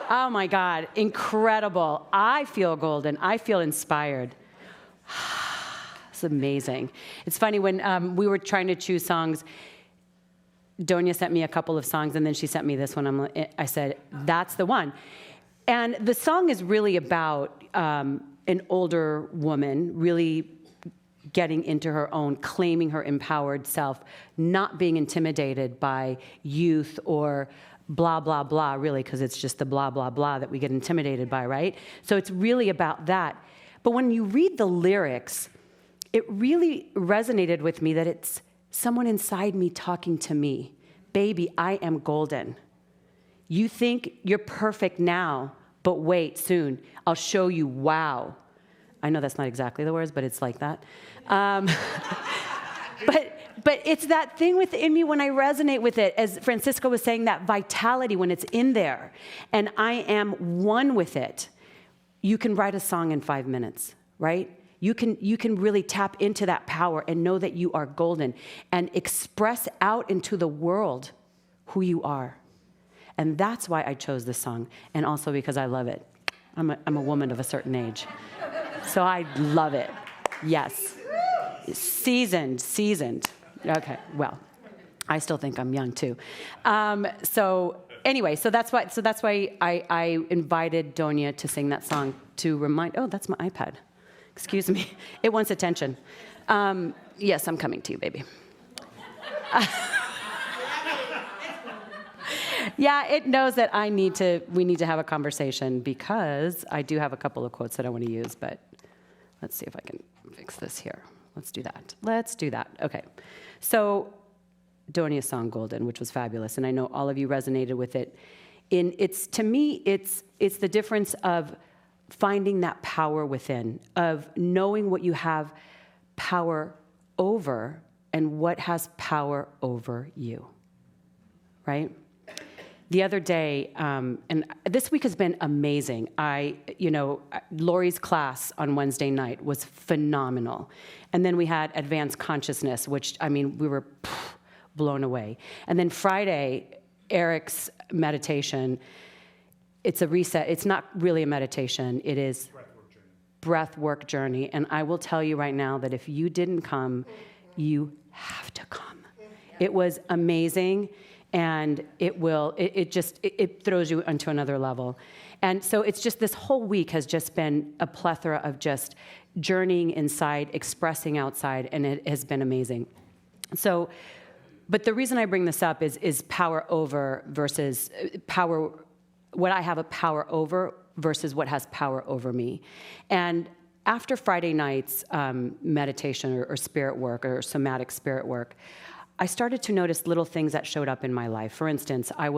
Oh my God, incredible. I feel golden. I feel inspired. It's amazing. It's funny, when we were trying to choose songs, Donia sent me a couple of songs, and then she sent me this one. I said, that's the one. And the song is really about an older woman really getting into her own, claiming her empowered self, not being intimidated by youth or blah, blah, blah, really, because it's just the blah, blah, blah that we get intimidated by, right? So it's really about that. But when you read the lyrics, it really resonated with me that it's someone inside me talking to me. Baby, I am golden. You think you're perfect now, but wait, soon, I'll show you wow. I know that's not exactly the words, but it's like that. But it's that thing within me when I resonate with it, as Francisco was saying, that vitality when it's in there, and I am one with it. You can write a song in 5 minutes, right? You can really tap into that power and know that you are golden and express out into the world who you are. And that's why I chose this song, and also because I love it. I'm a woman of a certain age, so I love it. Yes. Seasoned. Okay, well, I still think I'm young too. So that's why I invited Donia to sing that song to remind. Oh, that's my iPad. Excuse me. It wants attention. Yes, I'm coming to you, baby. Yeah, it knows that we need to have a conversation, because I do have a couple of quotes that I want to use, but let's see if I can fix this here. Let's do that. Okay. So Donia's song Golden, which was fabulous, and I know all of you resonated with it. To me, it's the difference of finding that power within, of knowing what you have power over and what has power over you, right? The other day, and this week has been amazing. Lori's class on Wednesday night was phenomenal. And then we had advanced consciousness, which, we were blown away. And then Friday, Eric's meditation, it's a reset. It's not really a meditation. It is breath work journey. And I will tell you right now that if you didn't come, you have to come. It was amazing. And it throws you onto another level. And so it's just, this whole week has just been a plethora of just journeying inside, expressing outside, and it has been amazing. So, but the reason I bring this up is power over versus power, what I have a power over versus what has power over me. And after Friday night's meditation or spirit work or somatic spirit work, I started to notice little things that showed up in my life. For instance, I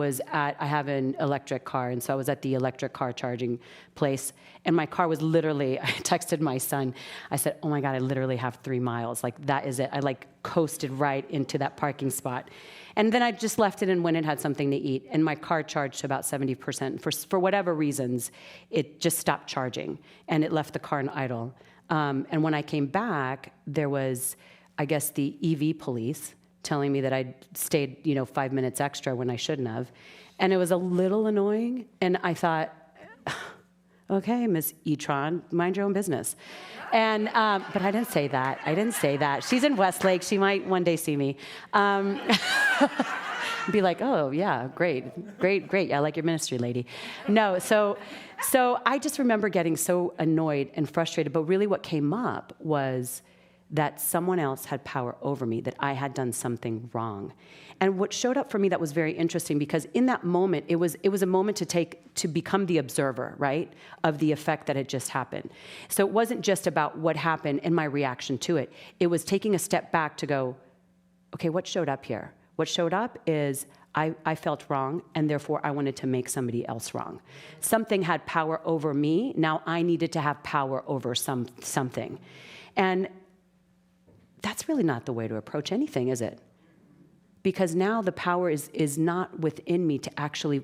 have an electric car, and so I was at the electric car charging place, and my car was literally, I texted my son, I said, oh my God, I literally have 3 miles. Like, that is it. I coasted right into that parking spot. And then I just left it and went and had something to eat, and my car charged to about 70%. For whatever reasons, it just stopped charging, and it left the car in idle. And when I came back, there was, I guess, the EV police telling me that I'd stayed, 5 minutes extra when I shouldn't have. And it was a little annoying. And I thought, okay, Miss E-Tron, mind your own business. And, but I didn't say that. She's in Westlake. She might one day see me. Be like, oh, yeah, great. I like your ministry, lady. No, so I just remember getting so annoyed and frustrated. But really what came up was that someone else had power over me, that I had done something wrong. And what showed up for me that was very interesting, because in that moment, it was a moment to become the observer, right, of the effect that had just happened. So it wasn't just about what happened and my reaction to it. It was taking a step back to go, okay, what showed up here? What showed up is I felt wrong, and therefore I wanted to make somebody else wrong. Something had power over me. Now I needed to have power over something. And that's really not the way to approach anything, is it? Because now the power is not within me to actually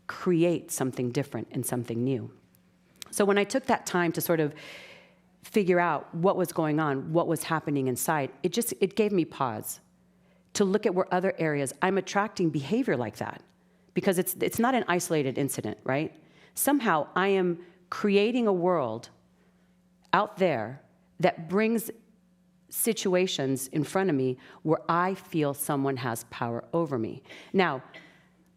create something different and something new. So when I took that time to sort of figure out what was going on, what was happening inside, it gave me pause to look at where other areas I'm attracting behavior like that. because it's not an isolated incident, right? Somehow I am creating a world out there that brings situations in front of me where I feel someone has power over me. Now,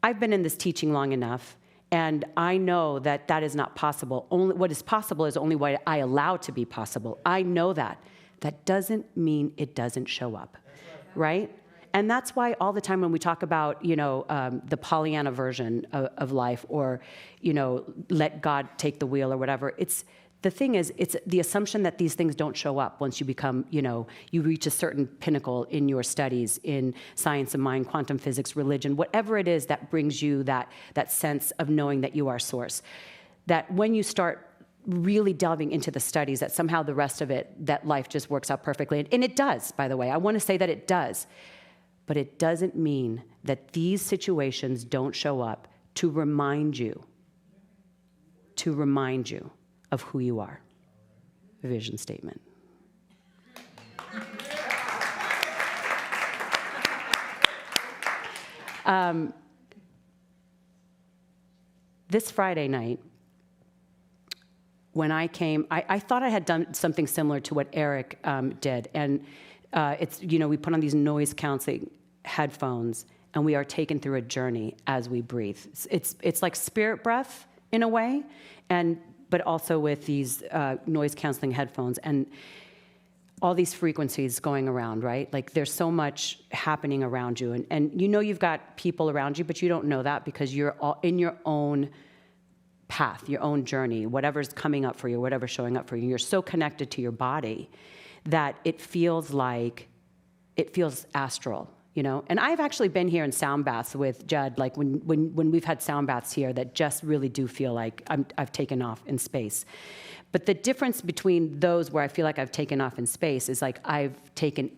I've been in this teaching long enough, and I know that that is not possible. Only what is possible is only what I allow to be possible. I know that. That doesn't mean it doesn't show up, right? And that's why all the time when we talk about, the Pollyanna version of life, or, let God take the wheel or whatever, the thing is, it's the assumption that these things don't show up once you become, you reach a certain pinnacle in your studies in science of mind, quantum physics, religion, whatever it is that brings you that sense of knowing that you are source. That when you start really delving into the studies, that somehow the rest of it, that life just works out perfectly. And it does, by the way. I want to say that it does. But it doesn't mean that these situations don't show up to remind you of who you are. Vision statement. This Friday night, when I came, I thought I had done something similar to what Eric did. And we put on these noise canceling headphones, and we are taken through a journey as we breathe. It's like spirit breath in a way, but also with these noise canceling headphones and all these frequencies going around, right? Like there's so much happening around you, and you've got people around you, but you don't know that because you're all in your own path, your own journey, whatever's coming up for you, whatever's showing up for you. You're so connected to your body that it feels astral, And I've actually been here in sound baths with Judd, like when we've had sound baths here that just really do feel like I've taken off in space. But the difference between those where I feel like I've taken off in space is like I've taken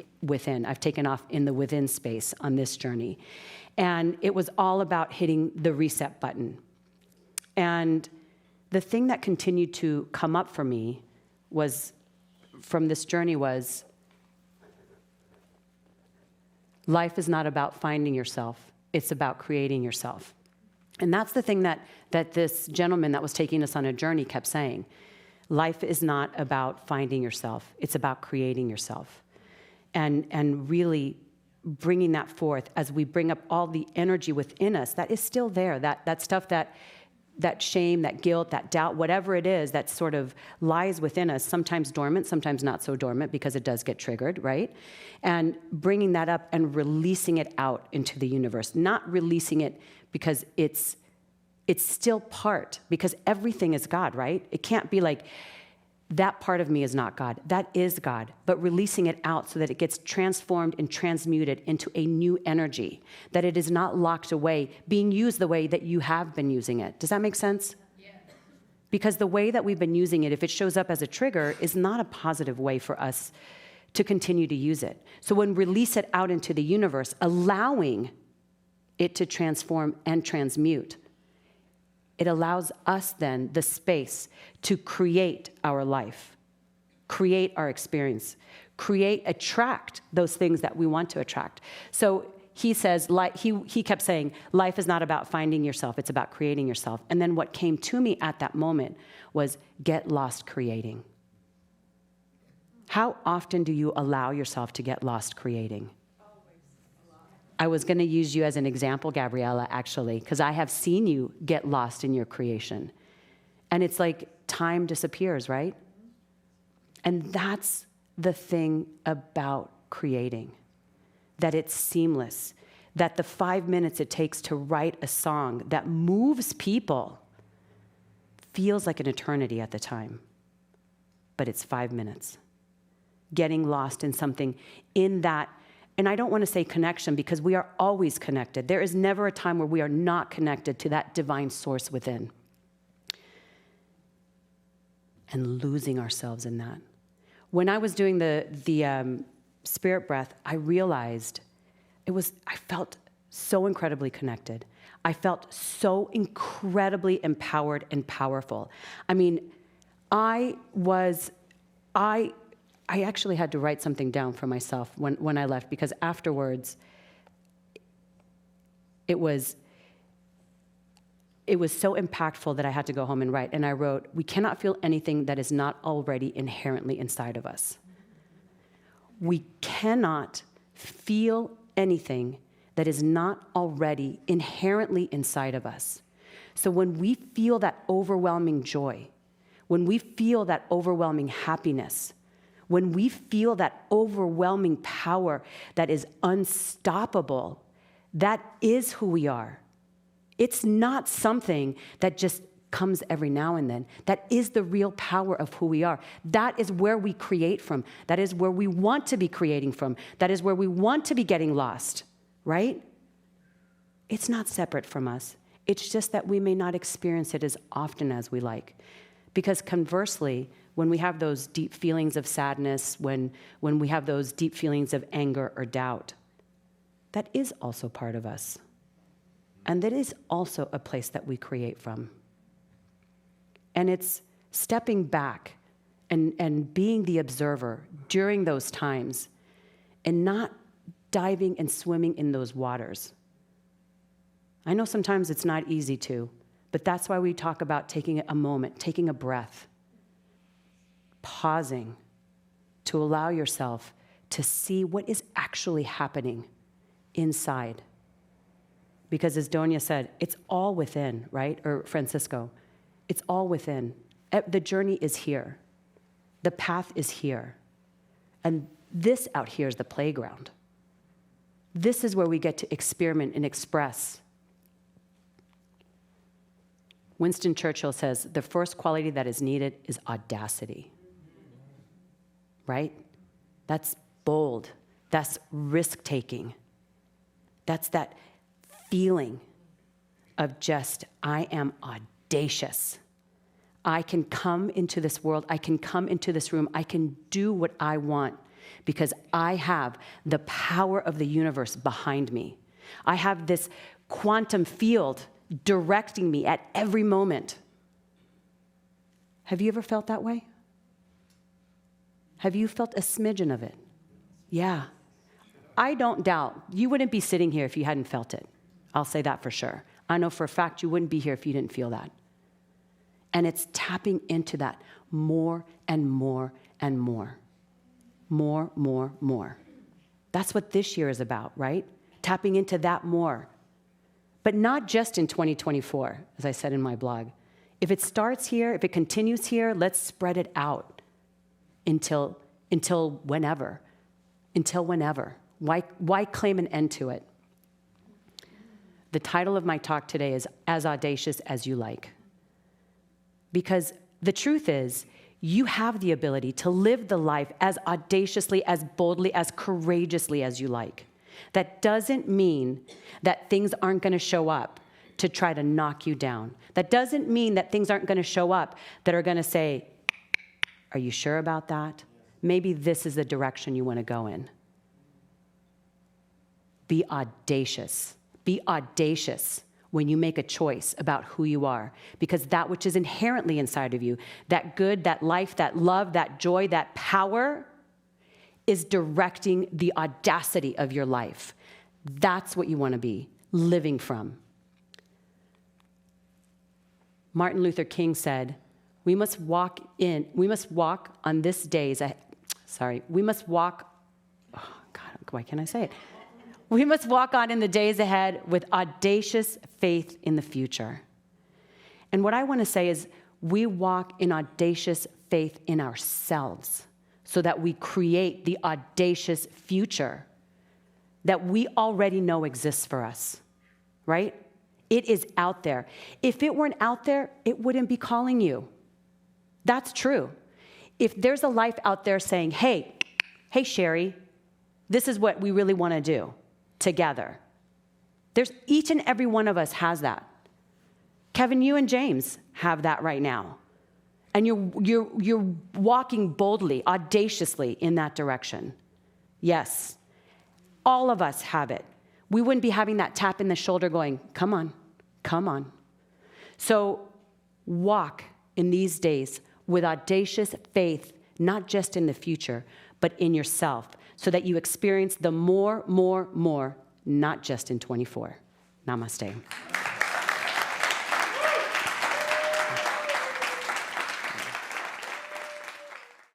off in the within space on this journey. And it was all about hitting the reset button. And the thing that continued to come up for me from this journey was, life is not about finding yourself, it's about creating yourself. And that's the thing that this gentleman that was taking us on a journey kept saying. Life is not about finding yourself, it's about creating yourself. And really bringing that forth as we bring up all the energy within us that is still there, that stuff that shame, that guilt, that doubt, whatever it is that sort of lies within us, sometimes dormant, sometimes not so dormant because it does get triggered, right? And bringing that up and releasing it out into the universe, not releasing it because it's still part, because everything is God, right? It can't be like, that part of me is not God. That is God. But releasing it out so that it gets transformed and transmuted into a new energy, that it is not locked away, being used the way that you have been using it. Does that make sense? Yeah. Because the way that we've been using it, if it shows up as a trigger, is not a positive way for us to continue to use it. So when we release it out into the universe, allowing it to transform and transmute, it allows us then the space to create our life, create our experience, attract those things that we want to attract. So he says, he kept saying, life is not about finding yourself, it's about creating yourself. And then what came to me at that moment was, get lost creating. How often do you allow yourself to get lost creating? I was going to use you as an example, Gabriella, actually, because I have seen you get lost in your creation. And it's like time disappears, right? And that's the thing about creating, that it's seamless, that the 5 minutes it takes to write a song that moves people feels like an eternity at the time. But it's 5 minutes. Getting lost in something in that. And I don't want to say connection because we are always connected. There is never a time where we are not connected to that divine source within. And losing ourselves in that. When I was doing the spirit breath, I realized I felt so incredibly connected. I felt so incredibly empowered and powerful. I mean, I actually had to write something down for myself when I left, because afterwards, it was it was so impactful that I had to go home and write. And I wrote, we cannot feel anything that is not already inherently inside of us. We cannot feel anything that is not already inherently inside of us. So when we feel that overwhelming joy, when we feel that overwhelming happiness, when we feel that overwhelming power that is unstoppable, that is who we are. It's not something that just comes every now and then. That is the real power of who we are. That is where we create from. That is where we want to be creating from. That is where we want to be getting lost, right? It's not separate from us. It's just that we may not experience it as often as we like. Because conversely, when we have those deep feelings of sadness, when we have those deep feelings of anger or doubt, that is also part of us. And that is also a place that we create from. And it's stepping back and being the observer during those times and not diving and swimming in those waters. I know sometimes it's not easy to, but that's why we talk about taking a moment, taking a breath, pausing to allow yourself to see what is actually happening inside. Because as Donia said, it's all within, right? Or Francisco, it's all within. The journey is here. The path is here. And this out here is the playground. This is where we get to experiment and express. Winston Churchill says, the first quality that is needed is audacity. Right? That's bold. That's risk-taking. That's that feeling of just, I am audacious. I can come into this world. I can come into this room. I can do what I want because I have the power of the universe behind me. I have this quantum field directing me at every moment. Have you ever felt that way? Have you felt a smidgen of it? Yeah. I don't doubt you wouldn't be sitting here if you hadn't felt it. I'll say that for sure. I know for a fact you wouldn't be here if you didn't feel that. And it's tapping into that more and more and more. More, more, more. That's what this year is about, right? Tapping into that more. But not just in 2024, as I said in my blog. If it starts here, if it continues here, let's spread it out until whenever. Until whenever. Why claim an end to it? The title of my talk today is As Audacious as You Like. Because the truth is, you have the ability to live the life as audaciously, as boldly, as courageously as you like. That doesn't mean that things aren't going to show up to try to knock you down. That doesn't mean that things aren't going to show up that are going to say, are you sure about that? Maybe this is the direction you want to go in. Be audacious. Be audacious when you make a choice about who you are, because that which is inherently inside of you, that good, that life, that love, that joy, that power, is directing the audacity of your life. That's what you want to be living from. Martin Luther King said, we must walk on this day's, we must walk, oh God, why can't I say it? We must walk on in the days ahead with audacious faith in the future. And what I want to say is we walk in audacious faith in ourselves so that we create the audacious future that we already know exists for us, right? It is out there. If it weren't out there, it wouldn't be calling you. That's true. If there's a life out there saying, hey, Sherry, this is what we really want to do together. There's each and every one of us has that. Kevin, you and James have that right now. And you're walking boldly, audaciously in that direction. Yes, all of us have it. We wouldn't be having that tap in the shoulder going, come on, come on. So walk in these days with audacious faith, not just in the future, but in yourself, so that you experience the more, not just in 24. Namaste.